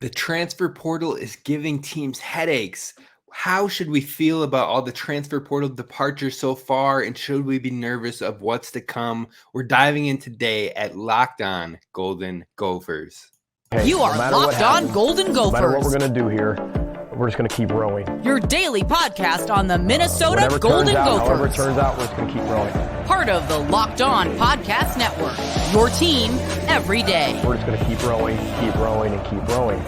The transfer portal is giving teams headaches. How should we feel about all the transfer portal departures so far, and should we be nervous of what's to come? We're diving in today at Locked On Golden Gophers. You are Locked On Golden Gophers. No matter what we're going to do here, we're just going to keep rowing. Your daily podcast on the Minnesota Golden Gophers. However it turns out, we're just going to keep rowing. Part of the Locked On Podcast Network. Your team every day. We're just going to keep rowing, and keep rowing.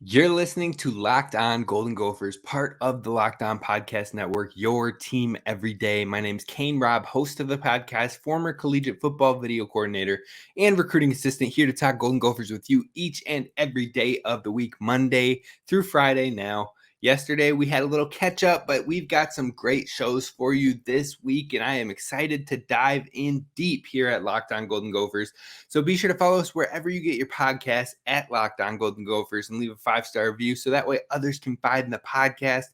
You're listening to Locked On Golden Gophers, part of the Locked On Podcast Network, your team every day. My name's Kane Rob, host of the podcast, former collegiate football video coordinator, and recruiting assistant, here to talk Golden Gophers with you each and every day of the week, Monday through Friday now. Yesterday, we had a little catch up, but we've got some great shows for you this week, and I am excited to dive in deep here at Locked On Golden Gophers. So be sure to follow us wherever you get your podcasts at Locked On Golden Gophers and leave a 5-star review so that way others can find the podcast.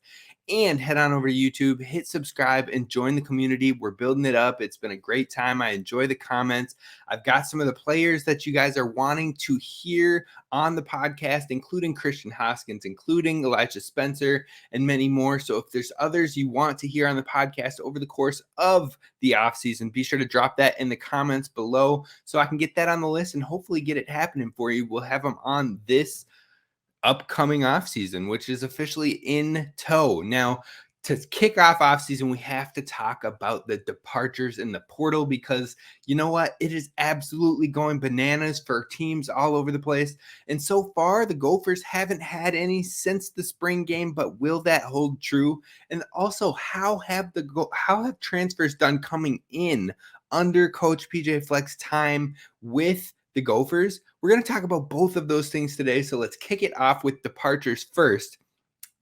And head on over to YouTube, hit subscribe, and join the community. We're building it up. It's been a great time. I enjoy the comments. I've got some of the players that you guys are wanting to hear on the podcast, including Christian Hoskins, including Elijah Spencer, and many more. So if there's others you want to hear on the podcast over the course of the offseason, be sure to drop that in the comments below so I can get that on the list and hopefully get it happening for you. We'll have them on this upcoming offseason, which is officially in tow. Now, to kick off offseason, we have to talk about the departures in the portal because you know what? It is absolutely going bananas for teams all over the place. And so far, the Gophers haven't had any since the spring game, but will that hold true? And also, how have transfers done coming in under Coach PJ Fleck's time with the Gophers? We're going to talk about both of those things today, so let's kick it off with departures first.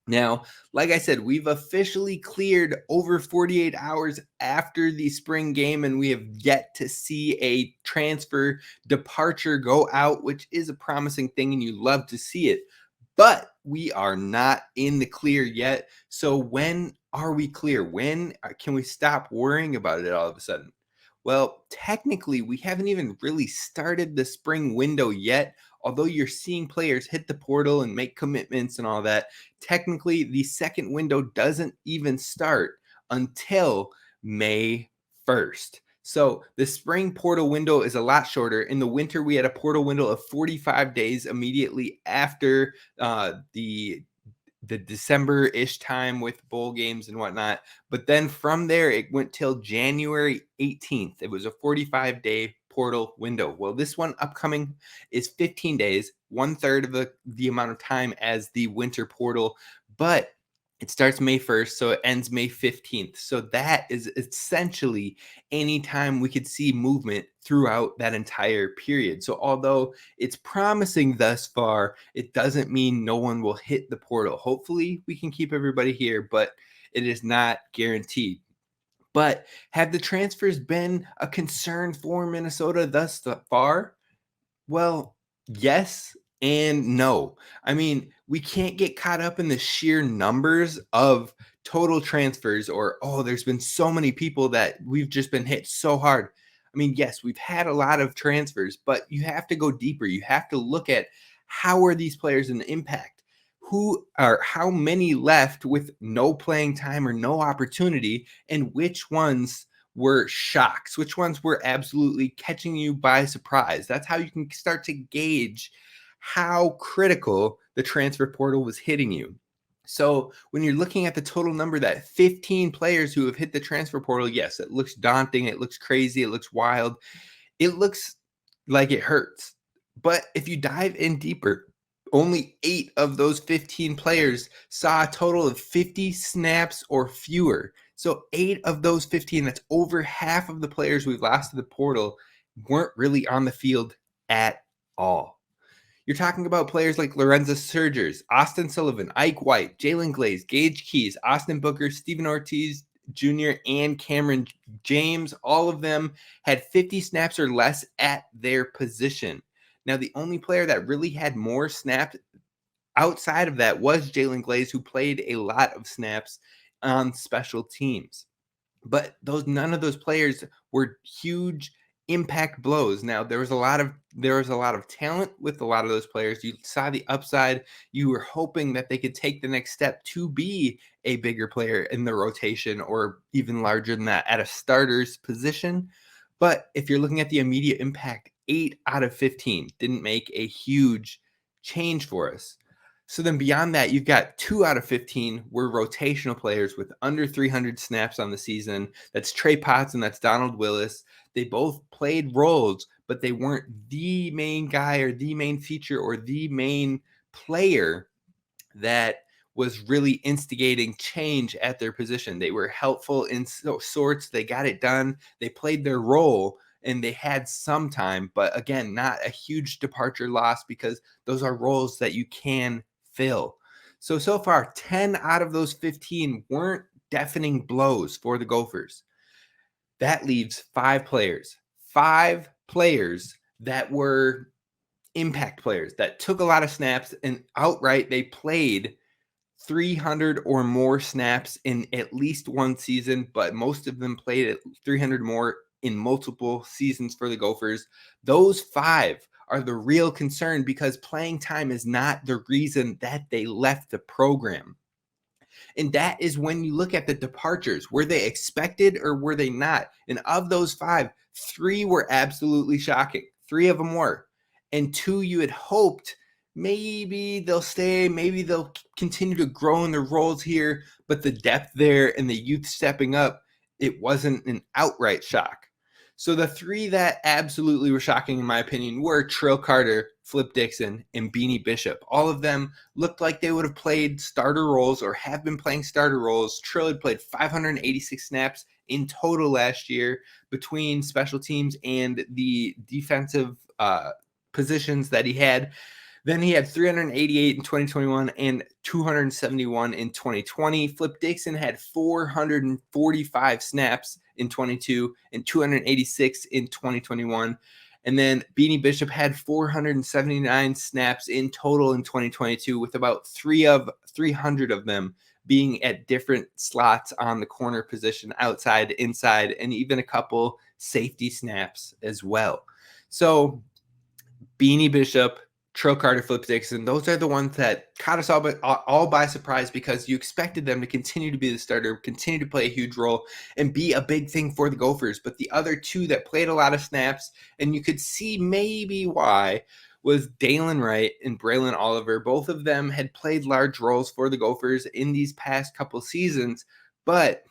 Now, like I said, we've officially cleared over 48 hours after the spring game, and we have yet to see a transfer departure go out, which is a promising thing, and you love to see it. But we are not in the clear yet. So when are we clear? When can we stop worrying about it all of a sudden? Well, technically, we haven't even really started the spring window yet. Although you're seeing players hit the portal and make commitments and all that, technically the second window doesn't even start until May 1st. So the spring portal window is a lot shorter. In the winter, we had a portal window of 45 days immediately after the December-ish time with bowl games and whatnot. But then from there, it went till January 18th. It was a 45-day portal window. Well, this one upcoming is 15 days, 1/3 of the amount of time as the winter portal, but it starts May 1st, so it ends May 15th. So that is essentially any time we could see movement throughout that entire period. So although it's promising thus far, it doesn't mean no one will hit the portal. Hopefully we can keep everybody here, but it is not guaranteed. But have the transfers been a concern for Minnesota thus far? Well, yes and no. I mean, we can't get caught up in the sheer numbers of total transfers or, oh, there's been so many people that we've just been hit so hard. I mean, yes, we've had a lot of transfers, but you have to go deeper. You have to look at how are these players an impact? How many left with no playing time or no opportunity, and which ones were shocks, which ones were absolutely catching you by surprise. That's how you can start to gauge how critical the transfer portal was hitting you. So when you're looking at the total number, that 15 players who have hit the transfer portal, yes, it looks daunting, it looks crazy, it looks wild, it looks like it hurts. But if you dive in deeper, only 8 of those 15 players saw a total of 50 snaps or fewer. So 8 of those 15, that's over half of the players we've lost to the portal, weren't really on the field at all. You're talking about players like Lorenzo Surgers, Austin Sullivan, Ike White, Jalen Glaze, Gage Keys, Austin Booker, Stephen Ortiz Jr., and Cameron James. All of them had 50 snaps or less at their position. Now, the only player that really had more snaps outside of that was Jalen Glaze, who played a lot of snaps on special teams. But none of those players were huge impact blows. Now there was a lot of talent with a lot of those players. You saw the upside. You were hoping that they could take the next step to be a bigger player in the rotation or even larger than that at a starter's position. But if you're looking at the immediate impact, 8 out of 15 didn't make a huge change for us. So then beyond that, you've got 2 out of 15 were rotational players with under 300 snaps on the season. That's Trey Potts and that's Donald Willis. They both played roles, but they weren't the main guy or the main feature or the main player that was really instigating change at their position. They were helpful in sorts. They got it done. They played their role and they had some time, but again, not a huge departure loss because those are roles that you can fill. So far, 10 out of those 15 weren't deafening blows for the Gophers. That leaves 5 players that were impact players that took a lot of snaps and outright they played 300 or more snaps in at least one season, but most of them played at 300 more in multiple seasons for the Gophers. Those 5 are the real concern because playing time is not the reason that they left the program. And that is when you look at the departures. Were they expected or were they not? And of those 5, 3 were absolutely shocking. 3 of them were. And 2 you had hoped maybe they'll stay, maybe they'll continue to grow in their roles here, but the depth there and the youth stepping up, it wasn't an outright shock. So the 3 that absolutely were shocking, in my opinion, were Trill Carter, Flip Dixon, and Beanie Bishop. All of them looked like they would have played starter roles or have been playing starter roles. Trill had played 586 snaps in total last year between special teams and the defensive positions that he had. Then he had 388 in 2021 and 271 in 2020. Flip Dixon had 445 snaps in 22 and 286 in 2021. And then Beanie Bishop had 479 snaps in total in 2022, with about 300 of them being at different slots on the corner position, outside, inside, and even a couple safety snaps as well. So Beanie Bishop, Trill Carter, Flip Dixon, those are the ones that caught us all by surprise because you expected them to continue to be the starter, continue to play a huge role, and be a big thing for the Gophers. But the other 2 that played a lot of snaps, and you could see maybe why, was Dalen Wright and Braylon Oliver. Both of them had played large roles for the Gophers in these past couple seasons, but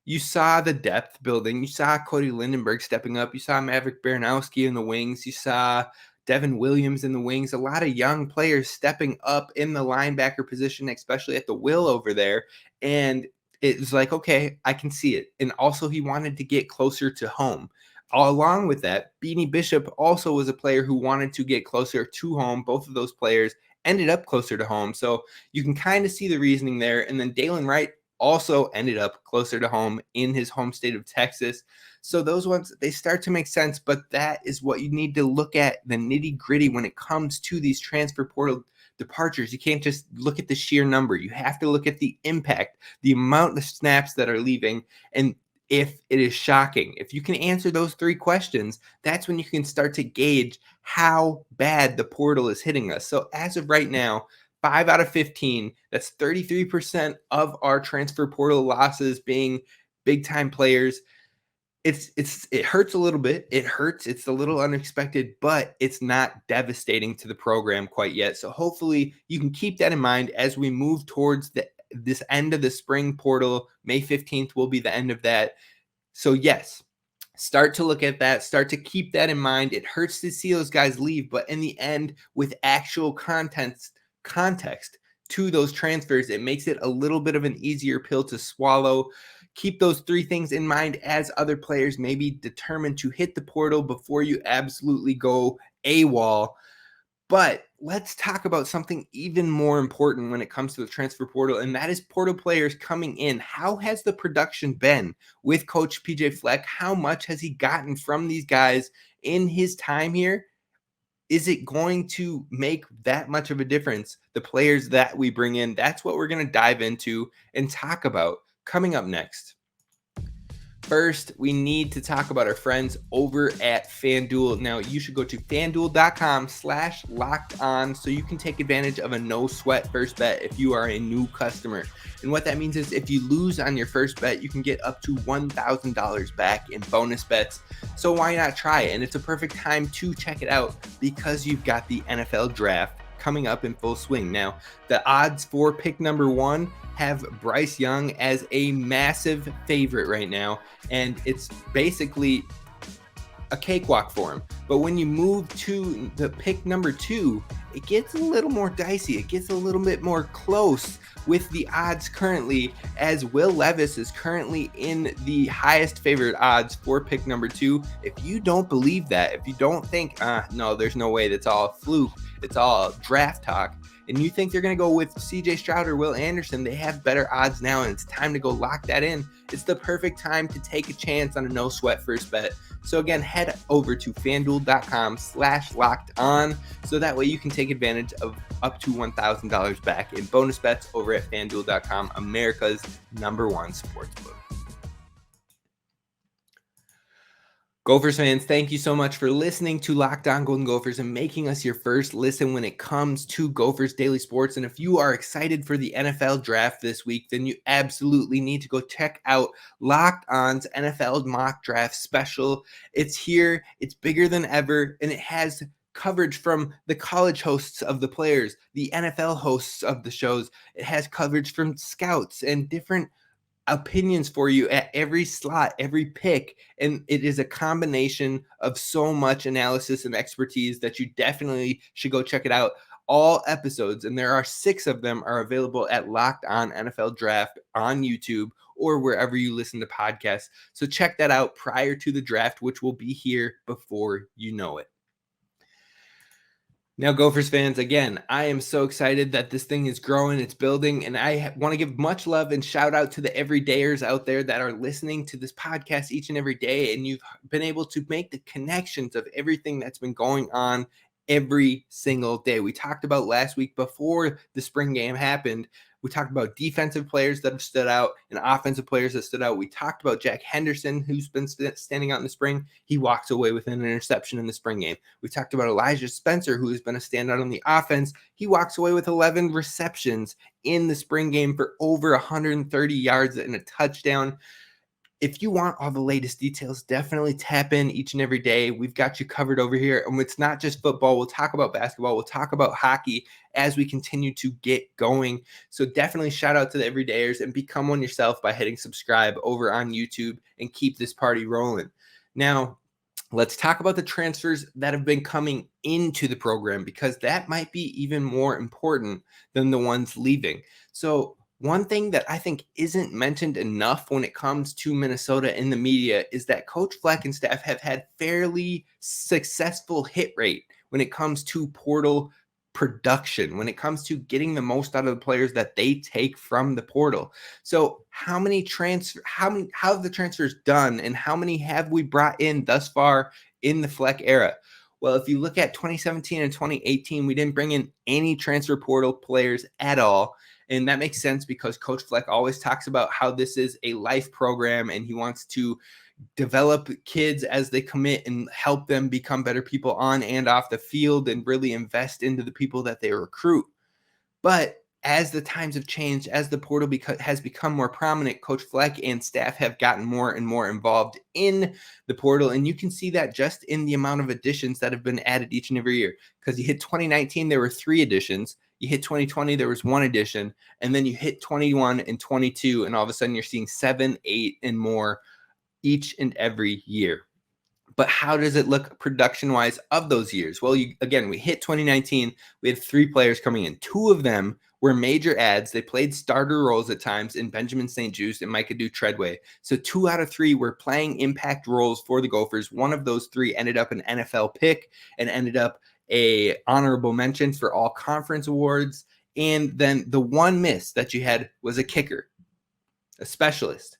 you saw the depth building. You saw Cody Lindenberg stepping up. You saw Maverick Baranowski in the wings. You saw Devin Williams in the wings, a lot of young players stepping up in the linebacker position, especially at the will over there. And it was like, okay, I can see it. And also he wanted to get closer to home. Along with that, Beanie Bishop also was a player who wanted to get closer to home. Both of those players ended up closer to home. So you can kind of see the reasoning there. And then Dalen Wright also ended up closer to home in his home state of Texas. So those ones, they start to make sense, but that is what you need to look at, the nitty gritty when it comes to these transfer portal departures. You can't just look at the sheer number. You have to look at the impact, the amount of snaps that are leaving, and if it is shocking. If you can answer those 3 questions, that's when you can start to gauge how bad the portal is hitting us. So as of right now, 5 out of 15, that's 33% of our transfer portal losses being big-time players. It hurts a little bit. It hurts. It's a little unexpected, but it's not devastating to the program quite yet. So hopefully you can keep that in mind as we move towards this end of the spring portal. May 15th will be the end of that. So yes, start to look at that. Start to keep that in mind. It hurts to see those guys leave, but in the end, with actual context to those transfers, it makes it a little bit of an easier pill to swallow. Keep those 3 things in mind as other players may be determined to hit the portal before you absolutely go AWOL. But let's talk about something even more important when it comes to the transfer portal, and that is portal players coming in. How has the production been with Coach PJ Fleck? How much has he gotten from these guys in his time here? Is it going to make that much of a difference? The players that we bring in, that's what we're going to dive into and talk about coming up next. First, we need to talk about our friends over at FanDuel. Now, you should go to FanDuel.com/lockedon so you can take advantage of a no sweat first bet if you are a new customer. And what that means is if you lose on your first bet, you can get up to $1,000 back in bonus bets. So why not try it? And it's a perfect time to check it out because you've got the NFL draft coming up in full swing. Now, the odds for pick number 1 have Bryce Young as a massive favorite right now, and it's basically a cakewalk for him. But when you move to the pick number 2, it gets a little more dicey. It gets a little bit more close with the odds currently, as Will Levis is currently in the highest favorite odds for pick number 2. If you don't believe that, if you don't think, no, there's no way, that's all a fluke, it's all draft talk, and you think they're going to go with CJ Stroud or Will Anderson, they have better odds now, and it's time to go lock that in. It's the perfect time to take a chance on a no sweat first bet. So again, head over to FanDuel.com/lockedon so that way you can take advantage of up to $1,000 back in bonus bets over at FanDuel.com, America's #1 sportsbook. Gophers fans, thank you so much for listening to Locked On Golden Gophers and making us your first listen when it comes to Gophers Daily Sports. And if you are excited for the NFL draft this week, then you absolutely need to go check out Locked On's NFL mock draft special. It's here, it's bigger than ever, and it has coverage from the college hosts of the players, the NFL hosts of the shows. It has coverage from scouts and different opinions for you at every slot, every pick, and it is a combination of so much analysis and expertise that you definitely should go check it out. All episodes, and there are 6 of them, are available at Locked On NFL Draft on YouTube or wherever you listen to podcasts. So check that out prior to the draft, which will be here before you know it. Now, Gophers fans, again, I am so excited that this thing is growing, it's building, and I want to give much love and shout out to the everydayers out there that are listening to this podcast each and every day, and you've been able to make the connections of everything that's been going on every single day. We talked about last week before the spring game happened. We talked about defensive players that have stood out and offensive players that stood out. We talked about Jack Henderson, who's been standing out in the spring. He walks away with an interception in the spring game. We talked about Elijah Spencer, who has been a standout on the offense. He walks away with 11 receptions in the spring game for over 130 yards and a touchdown. If you want all the latest details, definitely tap in each and every day. We've got you covered over here. And it's not just football. We'll talk about basketball. We'll talk about hockey as we continue to get going. So definitely shout out to the everydayers and become one yourself by hitting subscribe over on YouTube and keep this party rolling. Now, let's talk about the transfers that have been coming into the program, because that might be even more important than the ones leaving. So one thing that I think isn't mentioned enough when it comes to Minnesota in the media is that Coach Fleck and staff have had fairly successful hit rate when it comes to portal production, when it comes to getting the most out of the players that they take from the portal. So how have the transfers done, and how many have we brought in thus far in the Fleck era? Well, if you look at 2017 and 2018, we didn't bring in any transfer portal players at all. And that makes sense because Coach Fleck always talks about how this is a life program and he wants to develop kids as they commit and help them become better people on and off the field and really invest into the people that they recruit. But as the times have changed, as the portal has become more prominent, Coach Fleck and staff have gotten more and more involved in the portal. And you can see that just in the amount of additions that have been added each and every year. Because you hit 2019, there were 3 additions. You hit 2020, there was 1 addition. And then you hit 21 and 22, and all of a sudden you're seeing 7, 8, and more each and every year. But how does it look production-wise of those years? Well, we hit 2019. We had 3 players coming in. 2 of them were major ads. They played starter roles at times in Benjamin St. Juste and Micah Treadway. So 2 out of 3 were playing impact roles for the Gophers. One of those 3 ended up an NFL pick and ended up a honorable mention for all conference awards. And then the one miss that you had was a kicker, a specialist.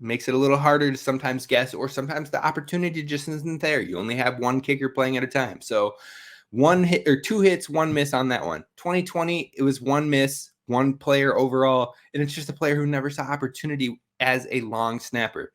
Makes it a little harder to sometimes guess, or sometimes the opportunity just isn't there. You only have 1 kicker playing at a time. So 1 hit or 2 hits, 1 miss on that one. 2020, it was 1 miss, one player overall, and it's just a player who never saw opportunity as a long snapper.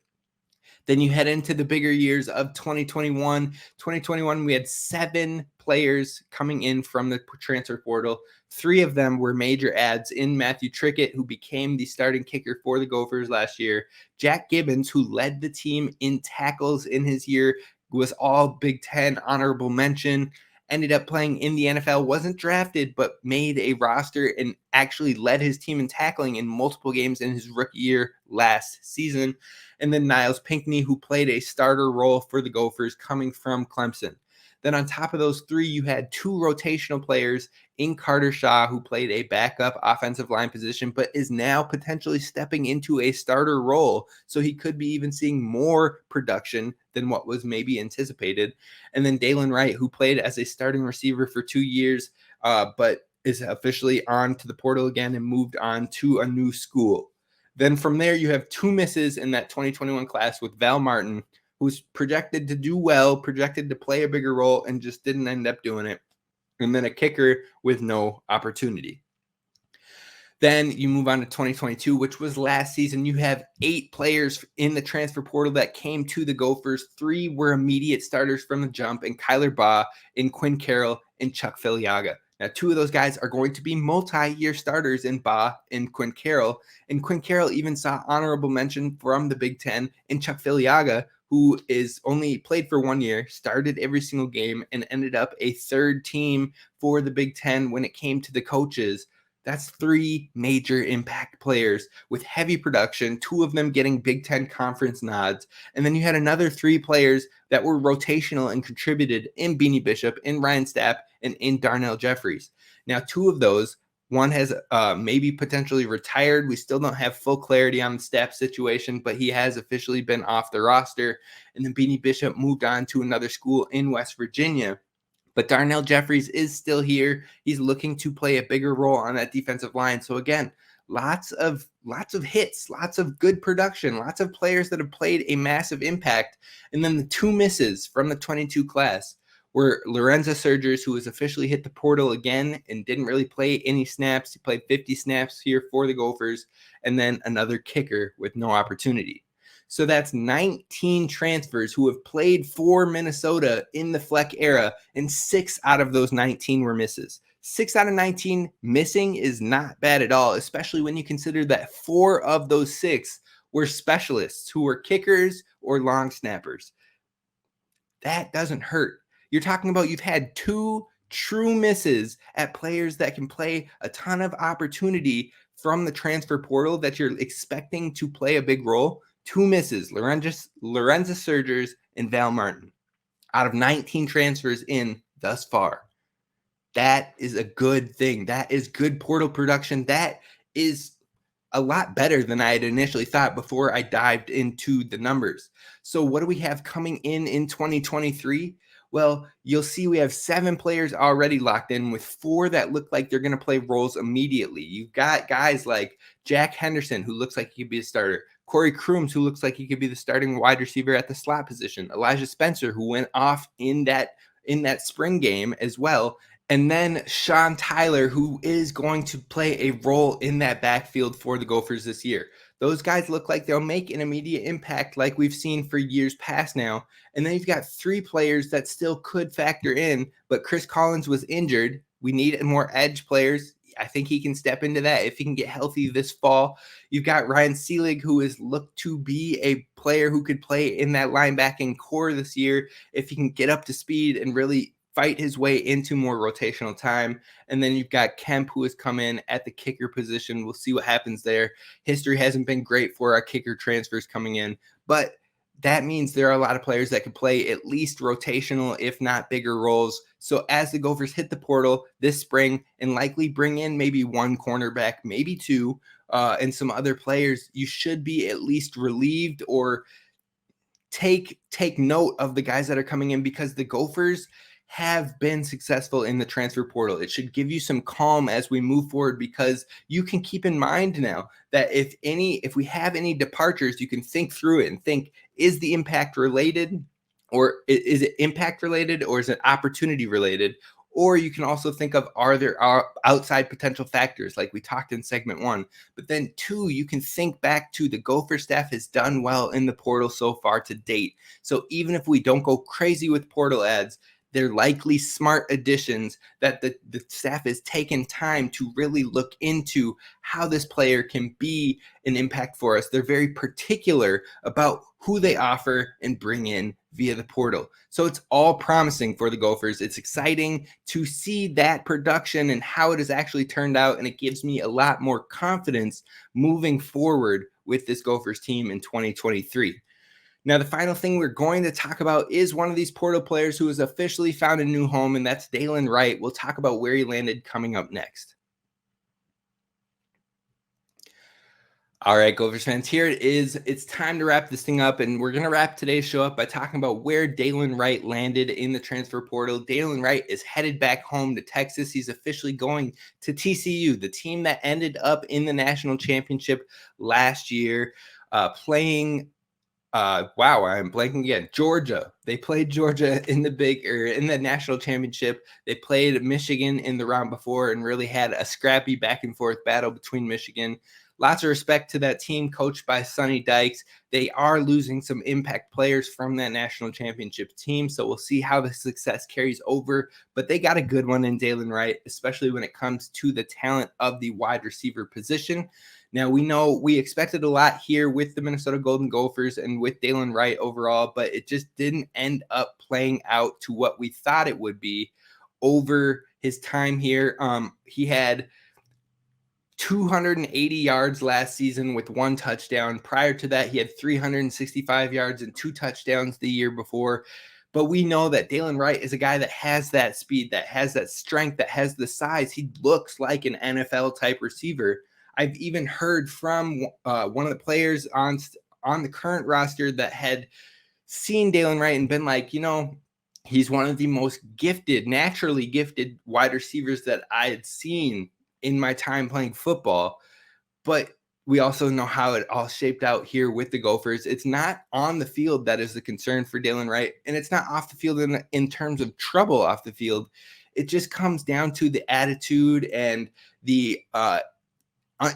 Then you head into the bigger years of 2021. 2021, we had 7 players coming in from the transfer portal. 3 of them were major adds in Matthew Trickett, who became the starting kicker for the Gophers last year. Jack Gibbons, who led the team in tackles in his year, was all Big Ten honorable mention. Ended up playing in the NFL, wasn't drafted, but made a roster and actually led his team in tackling in multiple games in his rookie year last season. And then Niles Pinckney, who played a starter role for the Gophers coming from Clemson. Then on top of those 3, you had 2 rotational players in Carter Shaw, who played a backup offensive line position, but is now potentially stepping into a starter role. So he could be even seeing more production than what was maybe anticipated. And then Dalen Wright, who played as a starting receiver for 2 years, but is officially on to the portal again and moved on to a new school. Then from there, you have 2 misses in that 2021 class with Val Martin, who's projected to do well, projected to play a bigger role, and just didn't end up doing it. And then a kicker with no opportunity. Then you move on to 2022, which was last season. You have 8 players in the transfer portal that came to the Gophers. 3 were immediate starters from the jump, and Kyler Baugh, and Quinn Carroll, and Chuck Filiaga. Now, 2 of those guys are going to be multi-year starters in Baugh and Quinn Carroll. And Quinn Carroll even saw honorable mention from the Big Ten in Chuck Filiaga, who is only played for 1 year, started every single game, and ended up a 3rd team for the Big Ten when it came to the coaches. That's 3 major impact players with heavy production, 2 of them getting Big Ten conference nods. And then you had another 3 players that were rotational and contributed in Beanie Bishop, in Ryan Stapp, and in Darnell Jeffries. Now, 2 of those, one has maybe potentially retired. We still don't have full clarity on the Stapp situation, but he has officially been off the roster. And then Beanie Bishop moved on to another school in West Virginia. But Darnell Jeffries is still here. He's looking to play a bigger role on that defensive line. So again, lots of hits, lots of good production, lots of players that have played a massive impact. And then the 2 misses from the 22 class were Lorenzo Surgers, who has officially hit the portal again and didn't really play any snaps. He played 50 snaps here for the Gophers, and then another kicker with no opportunity. So that's 19 transfers who have played for Minnesota in the Fleck era, and 6 out of those 19 were misses. 6 out of 19 missing is not bad at all, especially when you consider that 4 of those 6 were specialists who were kickers or long snappers. That doesn't hurt. You're talking about you've had 2 true misses at players that can play a ton of opportunity from the transfer portal that you're expecting to play a big role. 2 misses, Lorenzo Surgers and Val Martin, out of 19 transfers in thus far. That is a good thing. That is good portal production. That is a lot better than I had initially thought before I dived into the numbers. So what do we have coming in 2023? Well, you'll see we have 7 players already locked in, with 4 that look like they're going to play roles immediately. You've got guys like Jack Henderson, who looks like he could be a starter. Corey Crooms, who looks like he could be the starting wide receiver at the slot position. Elijah Spencer, who went off in that spring game as well. And then Sean Tyler, who is going to play a role in that backfield for the Gophers this year. Those guys look like they'll make an immediate impact like we've seen for years past now. And then you've got 3 players that still could factor in, but Chris Collins was injured. We need more edge players. I think he can step into that if he can get healthy this fall. You've got Ryan Seelig, who is looked to be a player who could play in that linebacking core this year if he can get up to speed and really fight his way into more rotational time. And then you've got Kemp, who has come in at the kicker position. We'll see what happens there. History hasn't been great for our kicker transfers coming in, but that means there are a lot of players that could play at least rotational, if not bigger roles. So as the Gophers hit the portal this spring and likely bring in maybe 1 cornerback, maybe 2, and some other players, you should be at least relieved or take note of the guys that are coming in, because the Gophers have been successful in the transfer portal. It should give you some calm as we move forward, because you can keep in mind now that if we have any departures, you can think through it and think, is the impact related, or is it impact related, or is it opportunity related? Or you can also think of, are there outside potential factors like we talked in segment 1? But then 2, you can think back to the Gopher staff has done well in the portal so far to date. So even if we don't go crazy with portal ads, they're likely smart additions that the staff has taken time to really look into how this player can be an impact for us. They're very particular about who they offer and bring in via the portal. So it's all promising for the Gophers. It's exciting to see that production and how it has actually turned out, and it gives me a lot more confidence moving forward with this Gophers team in 2023. Now, the final thing we're going to talk about is one of these portal players who has officially found a new home, and that's Dalen Wright. We'll talk about where he landed coming up next. All right, Gophers fans, here it is. It's time to wrap this thing up, and we're going to wrap today's show up by talking about where Dalen Wright landed in the transfer portal. Dalen Wright is headed back home to Texas. He's officially going to TCU, the team that ended up in the national championship last year, playing wow, I'm blanking again. Georgia. They played Georgia in the national championship. They played Michigan in the round before and really had a scrappy back and forth battle between Michigan. Lots of respect to that team coached by Sonny Dykes. They are losing some impact players from that national championship team, so we'll see how the success carries over. But they got a good one in Dalen Wright, especially when it comes to the talent of the wide receiver position. Now, we know we expected a lot here with the Minnesota Golden Gophers and with Dalen Wright overall, but it just didn't end up playing out to what we thought it would be over his time here. He had 280 yards last season with 1 touchdown. Prior to that, he had 365 yards and 2 touchdowns the year before. But we know that Dalen Wright is a guy that has that speed, that has that strength, that has the size. He looks like an NFL type receiver. I've even heard from one of the players on the current roster that had seen Dalen Wright and been like, he's one of the most gifted, naturally gifted wide receivers that I had seen in my time playing football. But we also know how it all shaped out here with the Gophers. It's not on the field that is the concern for Dalen Wright, and it's not off the field in terms of trouble off the field. It just comes down to the attitude and the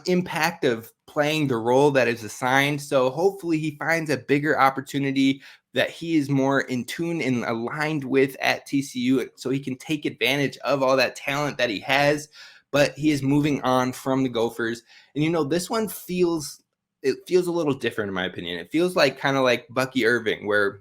impact of playing the role that is assigned. So hopefully he finds a bigger opportunity that he is more in tune and aligned with at TCU, so he can take advantage of all that talent that he has. But he is moving on from the Gophers. And this one feels a little different in my opinion. It feels like kind of like Bucky Irving, where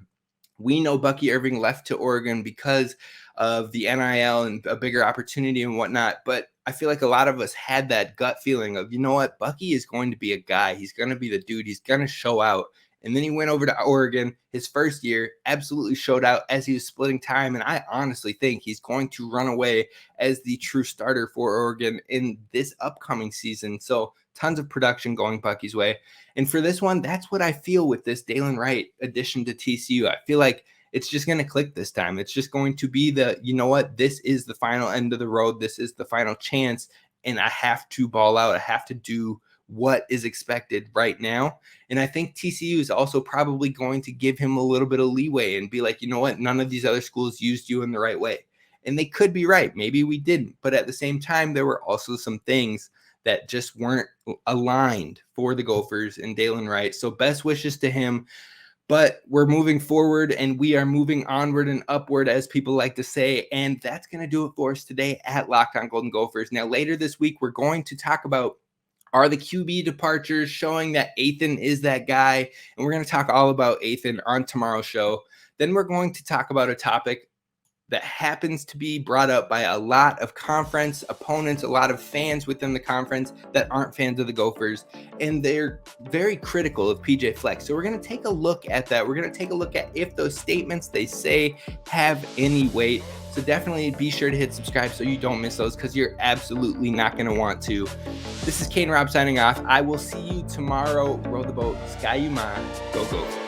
we know Bucky Irving left to Oregon because of the NIL and a bigger opportunity and whatnot. But I feel like a lot of us had that gut feeling of, Bucky is going to be a guy. He's going to be the dude. He's going to show out. And then he went over to Oregon his first year, absolutely showed out as he was splitting time. And I honestly think he's going to run away as the true starter for Oregon in this upcoming season. So tons of production going Bucky's way. And for this one, that's what I feel with this Dalen Wright addition to TCU. I feel like it's just going to click this time. It's just going to be this is the final end of the road. This is the final chance. And I have to ball out. I have to do what is expected right now. And I think TCU is also probably going to give him a little bit of leeway and be like, none of these other schools used you in the right way. And they could be right. Maybe we didn't. But at the same time, there were also some things that just weren't aligned for the Gophers and Dalen Wright. So best wishes to him. But we're moving forward and we are moving onward and upward, as people like to say. And that's going to do it for us today at Locked On Golden Gophers. Now, later this week, we're going to talk about, are the QB departures showing that Ethan is that guy? And we're going to talk all about Ethan on tomorrow's show. Then we're going to talk about a topic that happens to be brought up by a lot of conference opponents, a lot of fans within the conference that aren't fans of the Gophers, and they're very critical of PJ Fleck. So we're going to take a look at that. We're going to take a look at if those statements they say have any weight. So definitely be sure to hit subscribe so you don't miss those, because you're absolutely not going to want to. This is Kane Rob signing off. I will see you tomorrow. Row the boat. Sky you mind. Go Gophers.